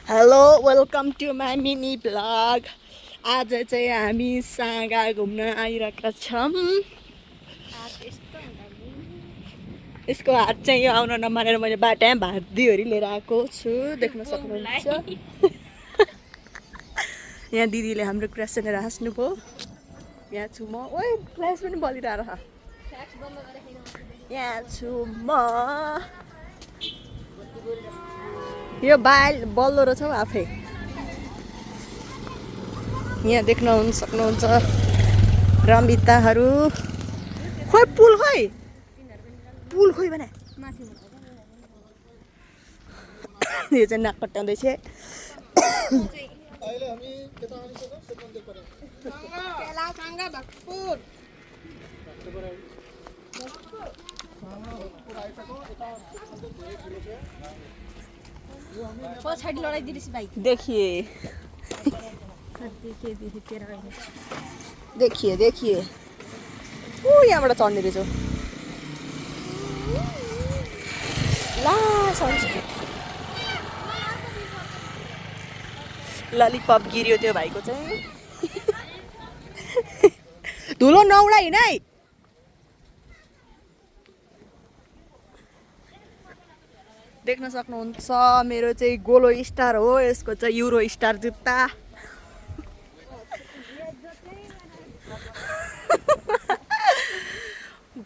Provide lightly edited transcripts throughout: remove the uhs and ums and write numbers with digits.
Hello welcome to my mini blog. आज चाहिँ हामी साँगा घुम्न आइरहेका छौँ। यसको हात चाहिँ यो आउन नमानेर मैले बाटामा भातदियोहरू लिएर आएको छु, देख्न सक्नुहुन्छ। यहाँ दिदीले हाम्रो कुरा सुनेर हाँस्नुभयो। यहाँ छु म। ओइ फ्ल्यास पनि बलिरहेको छ। यहाँ छु म। यो बल्दो रहेछ हौ आफै। यहाँ देख्न सक्नुहुन्छ रमिताहरू। खोइ पुल खोइ भने यो चाहिँ नाक कट्याउँदैछ। देखिए ऊ यहाँबाट चढ्ने रहेछ। ललिपप गिर्यो त्यो भाइको चाहिँ। धुलो नौडा हिँडाइ। देख्न सक्नुहुन्छ मेरो चाहिँ गोलो स्टार हो। यसको चाहिँ युरो स्टार जुत्ता।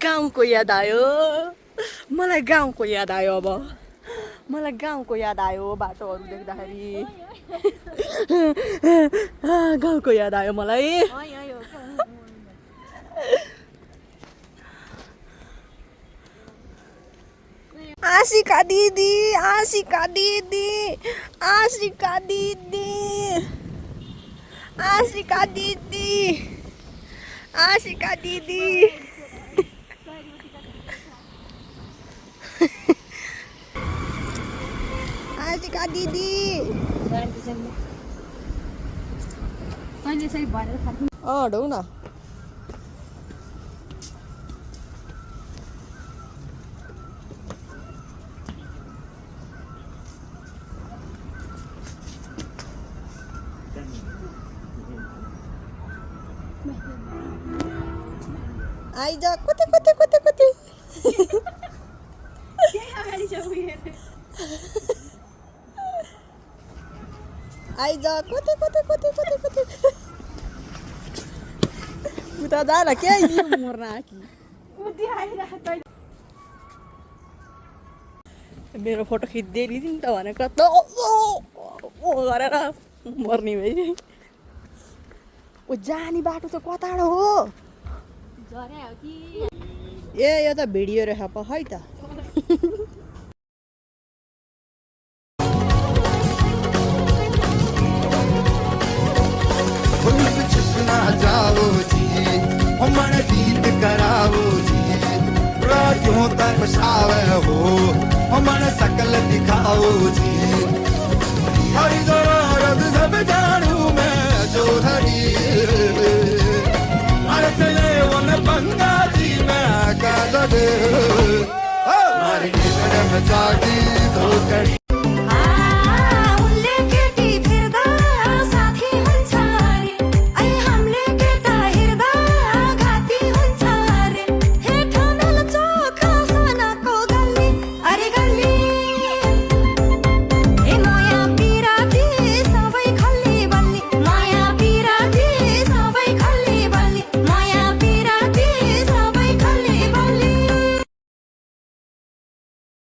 गाउँको याद आयो मलाई। गाउँको याद आयो। अब मलाई गाउँको याद आयो बाटोहरू देख्दाखेरि। गाउँको याद आयो मलाई। आशिका दिदी आशिका दिदी आशिका दिदी आशिका दिदी आशिका दिदी आशिका दिदी। ढौ न। आइज कति आइज कति उता जा न के मर्न आकी। मेरो फोटो खिच्दै लिदिन् त भनेको त गरेर मर्ने भइ। ओ जाने बाटो चाहिँ कता हो? ए यो त भिडियो रहेछ प है त। क्यों तरसावे हो मन सकल दिखाओ जी। हरी जरूरत सब जानू मैं जो हरी अरसले वन बंगा जी मैं का लगे हमारे निकट में जाके